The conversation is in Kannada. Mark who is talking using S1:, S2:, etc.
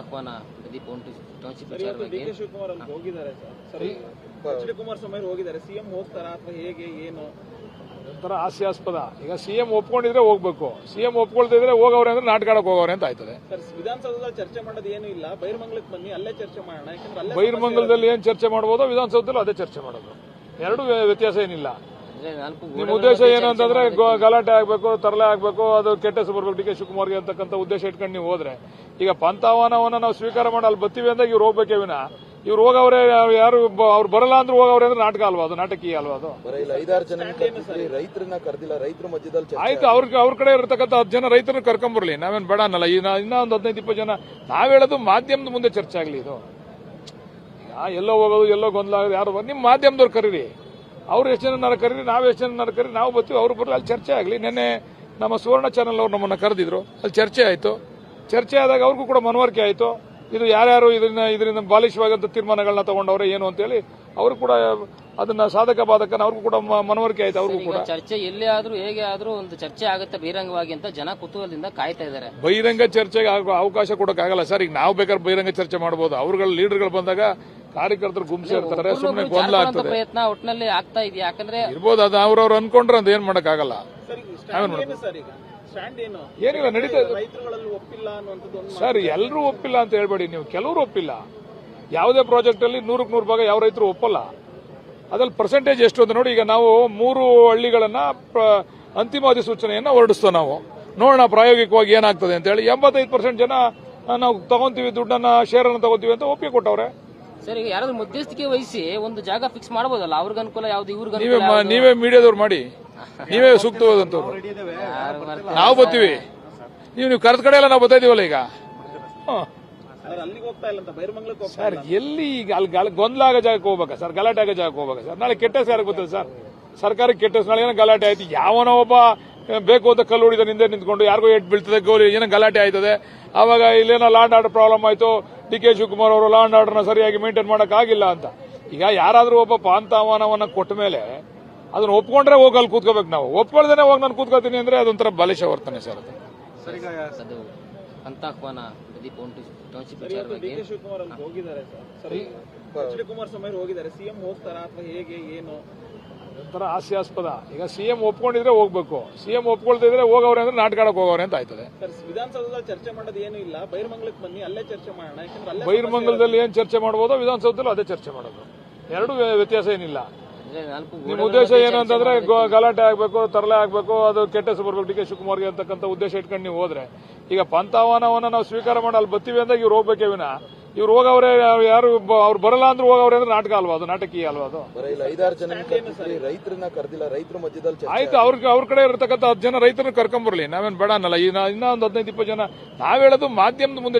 S1: ಆಹ್ವಾನ ಪ್ರದೀಪ್ ಟೌನ್ಶಿಪ್
S2: ಡಿ.ಕೆ. ಶಿವಕುಮಾರ್ ಅಲ್ಲಿ ಹೋಗಿದ್ದಾರೆ ಸರ್. ಎಚ್.ಡಿ. ಕುಮಾರಸ್ವಾಮಿ ಹೋಗಿದ್ದಾರೆ. ಸಿಎಂ ಹೋಗ್ತಾರಾ ಅಥವಾ ಹೇಗೆ ಏನು
S3: ಒಂಥರ ಹಾಸ್ಯಾಸ್ಪದ. ಈಗ ಸಿಎಂ ಒಪ್ಕೊಂಡಿದ್ರೆ ಹೋಗ್ಬೇಕು, ಸಿಎಂ ಒಪ್ಕೊಳ್ತಿದ್ರೆ ಹೋಗವ್ರೆ ಅಂದ್ರೆ ನಾಟಕಾಡಕ್ ಹೋಗವ್ರೆ ಅಂತ ಆಯ್ತದೆ.
S2: ಸರ್, ವಿಧಾನಸೌಧದಲ್ಲಿ ಚರ್ಚೆ ಮಾಡೋದು ಏನು ಇಲ್ಲ, ಬೈರ್ಮಂಗ್ಲಕ್ಕೆ ಬನ್ನಿ, ಅಲ್ಲೇ ಚರ್ಚೆ ಮಾಡೋಣ. ಯಾಕಂದ್ರೆ
S3: ಬೈರ್ಮಂಗಲದಲ್ಲಿ ಏನ್ ಚರ್ಚೆ ಮಾಡಬಹುದೋ ವಿಧಾನಸೌಧದಲ್ಲಿ ಅದೇ ಚರ್ಚೆ ಮಾಡೋದು. ಎರಡು ವ್ಯತ್ಯಾಸ ಏನಿಲ್ಲ. ನಿಮ್ಮ ಉದ್ದೇಶ ಏನು ಅಂತಂದ್ರೆ ಗಲಾಟೆ ಆಗ್ಬೇಕು, ತರಲೆ ಆಗ್ಬೇಕು, ಅದು ಕೆಟ್ಟ ಹೆಸರು ಬರ್ಬೇಕು ಡಿ.ಕೆ. ಶಿವಕುಮಾರ್ಗೆ ಅಂತಕ್ಕಂಥ ಉದ್ದೇಶ ಇಟ್ಕೊಂಡು ನೀವು ಹೋದ್ರೆ ಈಗ ಪಂಥಾಹ್ವಾನವನ್ನ ನಾವು ಸ್ವೀಕಾರ ಮಾಡಿ ಅಲ್ಲಿ ಬರ್ತೀವಿ ಅಂದಾಗ ಇವ್ರು ಹೋಗ್ಬೇಕೇ ವಿನ ಇವ್ರು ಹೋಗವ್ರೆ ಯಾರು ಅವ್ರು ಬರಲ್ಲ ಅಂದ್ರೆ ಹೋಗವ್ರೆ ಅಂದ್ರೆ ನಾಟಕ ಅಲ್ವಾ ಅದು, ನಾಟಕೀಯ ಅಲ್ವಾ ಅದು.
S4: 5-6 ಜನ ರೈತರನ್ನ ಕರೆದಿಲ್ಲ, ರೈತರ ಮಧ್ಯದಲ್ಲಿ
S3: ಆಯ್ತು, ಅವ್ರ ಕಡೆ ಇರತಕ್ಕಂಥ 10 ಜನ ರೈತರನ್ನ ಕರ್ಕೊಂಬರ್ಲಿ, ನಾವೇನ್ ಬೇಡ ಅನ್ನಲ್ಲ. ಇನ್ನ ಒಂದು 15-20 ಜನ ನಾವ್ ಹೇಳೋದು ಮಾಧ್ಯಮದ ಮುಂದೆ ಚರ್ಚೆ ಆಗ್ಲಿ. ಇದು ಈಗ ಎಲ್ಲೋ ಹೋಗೋದು ಎಲ್ಲೋ ಗೊಂದಲ ಆಗೋದು ಯಾರು ನಿಮ್ಮ ಮಾಧ್ಯಮದವ್ರು ಕರೀರಿ, ಅವ್ರು ಎಷ್ಟು ಜನ ಕರೀರಿ, ನಾವು ಎಷ್ಟು ಜನ ಕರೀರಿ, ನಾವು ಬರ್ತೀವಿ, ಅವ್ರು ಬರ್ರಿ, ಅಲ್ಲಿ ಚರ್ಚೆ ಆಗಲಿ. ನಿನ್ನೆ ನಮ್ಮ ಸುವರ್ಣ ಚಾನೆಲ್ ಅವ್ರು ನಮ್ಮನ್ನ ಕರೆದಿದ್ರು, ಅಲ್ಲಿ ಚರ್ಚೆ ಆಯಿತು. ಚರ್ಚೆ ಆದಾಗ ಅವ್ರಿಗೂ ಕೂಡ ಮನವರಿಕೆ ಆಯಿತು. ಇದು ಯಾರ್ಯಾರು ಇದರಿಂದ ಬಾಲಿಶವಾದಂಥ ತೀರ್ಮಾನಗಳನ್ನ ತಗೊಂಡವ್ರೆ ಏನು ಅಂತೇಳಿ ಅವರು ಕೂಡ ಅದನ್ನ ಸಾಧಕ ಬಾಧಕನ ಅವ್ರಿಗೂ ಕೂಡ ಮನವರಿಕೆ ಆಯ್ತು. ಅವ್ರಿಗೂ ಕೂಡ
S1: ಚರ್ಚೆ ಎಲ್ಲೇ ಆದ್ರೂ ಹೇಗೆ ಆದ್ರೂ ಒಂದು ಚರ್ಚೆ ಆಗುತ್ತೆ ಬಹಿರಂಗವಾಗಿ ಅಂತ ಜನ ಕುತೂಹಲದಿಂದ ಕಾಯ್ತಾ ಇದ್ದಾರೆ.
S3: ಬಹಿರಂಗ ಚರ್ಚೆಗೆ ಅವಕಾಶ ಕೊಡೋಕ್ಕಾಗಲ್ಲ ಸರ್. ಈಗ ನಾವು ಬೇಕಾದ್ರೆ ಬಹಿರಂಗ ಚರ್ಚೆ ಮಾಡಬಹುದು, ಅವ್ರಗಳ ಲೀಡರ್ಗಳು ಬಂದಾಗ ಕಾರ್ಯಕರ್ತರು ಗುಂಪು ಇರ್ತಾರೆ, ಸುಮ್ಮನೆ ಗೊಂದಲ ಆಗ್ತದೆ.
S1: ಪ್ರಯತ್ನ ಒಟ್ಟಿನಲ್ಲಿ ಆಗ್ತಾ ಇದೆಯಾ? ಯಾಕಂದ್ರೆ
S3: ಇರ್ಬೋದು, ಅದು ಅವ್ರವ್ರು ಅನ್ಕೊಂಡ್ರೆ ಅದು ಏನ್ ಮಾಡಕ್ಕಾಗಲ್ಲ. ಏನಿಲ್ಲ, ನಡೀತಾ ಇದೆ ಸರ್. ಎಲ್ಲರೂ ಒಪ್ಪಿಲ್ಲ ಅಂತ ಹೇಳ್ಬೇಡಿ ನೀವು, ಕೆಲವರು ಒಪ್ಪಿಲ್ಲ. ಯಾವುದೇ ಪ್ರಾಜೆಕ್ಟ್ ಅಲ್ಲಿ 100ಕ್ಕೆ 100 ಭಾಗ ಯಾವ ರೈತರು ಒಪ್ಪಲ್ಲ. ಅದ್ರಲ್ಲಿ ಪರ್ಸೆಂಟೇಜ್ ಎಷ್ಟು ಅಂತ ನೋಡಿ. ಈಗ ನಾವು 3 ಹಳ್ಳಿಗಳನ್ನ ಅಂತಿಮ ಅಧಿಸೂಚನೆಯನ್ನ ಹೊರಡಿಸ್ತೇವೆ. ನಾವು ನೋಡೋಣ ಪ್ರಾಯೋಗಿಕವಾಗಿ ಏನಾಗ್ತದೆ ಅಂತ ಹೇಳಿ 85% ಜನ ನಾವು ತಗೊಂತೀವಿ, ದುಡ್ಡನ್ನ ಶೇರ್ ಅನ್ನು ತಗೋತೀವಿ ಅಂತ ಒಪ್ಪಿಗೆ ಕೊಟ್ಟವ್ರೆ.
S1: ಸರ್, ಈಗ ಯಾರಾದ್ರೂ ಮಧ್ಯಸ್ಥಿಕೆ ವಹಿಸಿ ಒಂದು ಜಾಗ ಫಿಕ್ಸ್ ಮಾಡಬಹುದಲ್ಲ, ಅವ್ರಿಗೆ ಅನುಕೂಲ ಯಾವ್ದು, ಇವ್ರಿಗೆ
S3: ನೀವೇ ಮೀಡಿಯಾದವ್ರು ಮಾಡಿ, ನೀವೇ ಸೂಕ್ತವಾದಂತವ್ರು. ನಾವು ಬರ್ತೀವಿ, ನೀವು ಕರೆದ ಕಡೆ ಎಲ್ಲ ನಾವು ಬರ್ತಾ ಇದೀವಲ್ಲ. ಈಗ ಸರ್ ಎಲ್ಲಿ ಈಗ ಅಲ್ಲಿ ಗೊಂದಲ ಆಗೋ ಜಾಗಕ್ಕೆ ಹೋಗ್ಬೇಕಾ ಸರ್, ಗಲಾಟೆ ಆಗೋ ಜಾಗಕ್ಕೆ ಹೋಗ್ಬೇಕಾ ಸರ್? ನಾಳೆ ಕೆಟ್ಟ ಹೆಸರು ಯಾರಿಗೆ ಗೊತ್ತಿಲ್ಲ ಸರ್, ಸರ್ಕಾರಕ್ಕೆ ಕೆಟ್ಟ ಹೆಸರು. ನಾಳೆ ಏನೋ ಗಲಾಟೆ ಆಯ್ತು, ಯಾವನೋ ಒಬ್ಬ ಬೇಕು ಅಂತ ಕಲ್ಲು ಹೊಡಿದ ನಿಂದೆ ನಿಂತ್ಕೊಂಡು ಯಾರಿಗೋ ಏಟ್ ಬೀಳ್ತದೆ, ಗೋಲಿ ಏನೋ ಗಲಾಟೆ ಆಯ್ತದೆ, ಆವಾಗ ಇಲ್ಲೇನೋ ಲಾ ಅಂಡ್ ಆರ್ಡರ್ ಪ್ರಾಬ್ಲಮ್ ಆಯ್ತು, ಡಿ.ಕೆ. ಶಿವಕುಮಾರ್ ಅವರು ಲಾ ಅಂಡ್ ಆರ್ಡರ್ನ ಸರಿಯಾಗಿ ಮೇಂಟೈನ್ ಮಾಡಕ್ ಆಗಿಲ್ಲ ಅಂತ. ಈಗ ಯಾರಾದ್ರೂ ಒಬ್ಬ ಪಾಂತಾಹ್ವಾನವನ್ನ ಕೊಟ್ಟ ಮೇಲೆ ಅದನ್ನ ಒಪ್ಕೊಂಡ್ರೆ ಹೋಗಿ ಅಲ್ಲಿ ಕೂತ್ಕೋಬೇಕು. ನಾವು ಒಪ್ಕೊಳ್ದೇನೆ ಹೋಗಿ ನಾನು ಕೂತ್ಕೋತೀನಿ ಅಂದ್ರೆ ಅದೊಂಥರ ಬಾಲಿಶ ವರ್ತನೆ ಸರ್.
S1: ಅದು ಪಂಥಾಹ್ವಾನ ಪ್ರದೀಪ್ ಟೌನ್ಶಿಪ್
S2: ಡಿ.ಕೆ. ಶಿವಕುಮಾರ್ ಅಲ್ಲಿ ಹೋಗಿದ್ದಾರೆ ಸರ್. ಎಚ್.ಡಿ. ಕುಮಾರಸ್ವಾಮಿ ಹೋಗಿದ್ದಾರೆ. ಸಿಎಂ ಹೋಗ್ತಾರಾ ಅಥವಾ ಹೇಗೆ ಏನು
S3: ಒಂಥರ ಹಾಸ್ಯಾಸ್ಪದ. ಈಗ ಸಿಎಂ ಒಪ್ಕೊಂಡಿದ್ರೆ ಹೋಗ್ಬೇಕು, ಸಿಎಂ ಒಪ್ಕೊಳ್ತಿದ್ರೆ ಹೋಗವ್ರೆ ಅಂದ್ರೆ ನಾಟಕಾಡಕ್ ಹೋಗವ್ರೆ ಅಂತ ಆಯ್ತದೆ.
S2: ಸರ್, ವಿಧಾನಸೌಧದಲ್ಲಿ ಚರ್ಚೆ ಮಾಡೋದು ಏನು ಇಲ್ಲ, ಬೈರ್ಮಂಗ್ಲಕ್ಕೆ ಬನ್ನಿ, ಅಲ್ಲೇ ಚರ್ಚೆ ಮಾಡೋಣ. ಯಾಕಂದ್ರೆ
S3: ಬೈರ್ಮಂಗಲದಲ್ಲಿ ಏನ್ ಚರ್ಚೆ ಮಾಡಬಹುದೋ ವಿಧಾನಸೌಧದಲ್ಲಿ ಅದೇ ಚರ್ಚೆ ಮಾಡೋದು. ಎರಡು ವ್ಯತ್ಯಾಸ ಏನಿಲ್ಲ. ನಿಮ್ಮ ಉದ್ದೇಶ ಏನು ಅಂತಂದ್ರೆ ಗಲಾಟೆ ಆಗ್ಬೇಕು, ತರಲೆ ಆಗ್ಬೇಕು, ಅದು ಕೆಟ್ಟ ಹೆಸರು ಬರ್ಬೇಕು ಡಿ.ಕೆ. ಶಿವಕುಮಾರ್ಗೆ ಅಂತಕ್ಕಂಥ ಉದ್ದೇಶ ಇಟ್ಕೊಂಡು ನೀವು ಹೋದ್ರೆ ಈಗ ಪಂಥಾಹ್ವಾನವನ್ನ ನಾವು ಸ್ವೀಕಾರ ಮಾಡಿ ಅಲ್ಲಿ ಬರ್ತೀವಿ ಅಂದಾಗ ಇವ್ರು ಹೋಗ್ಬೇಕೇ ವಿನ ಇವ್ರು ಹೋಗವ್ರೆ ಯಾರು ಅವ್ರು ಬರಲ್ಲ ಅಂದ್ರೆ ಹೋಗವ್ರೆ ಅಂದ್ರೆ ನಾಟಕ ಅಲ್ವಾ ಅದು, ನಾಟಕೀಯ ಅಲ್ವಾ ಅದು.
S4: 5-6 ಜನ ರೈತರನ್ನ ಕರೆದಿಲ್ಲ, ರೈತರ ಮಧ್ಯದಲ್ಲಿ
S3: ಆಯ್ತು, ಅವ್ರ ಕಡೆ ಇರತಕ್ಕಂಥ 10 ಜನ ರೈತರನ್ನ ಕರ್ಕೊಂಬರ್ಲಿ, ನಾವೇನ್ ಬೇಡ ಅನ್ನಲ್ಲ. ಇನ್ನ ಒಂದು 15-20 ಜನ ನಾವ್ ಹೇಳೋದು ಮಾಧ್ಯಮದ ಮುಂದೆ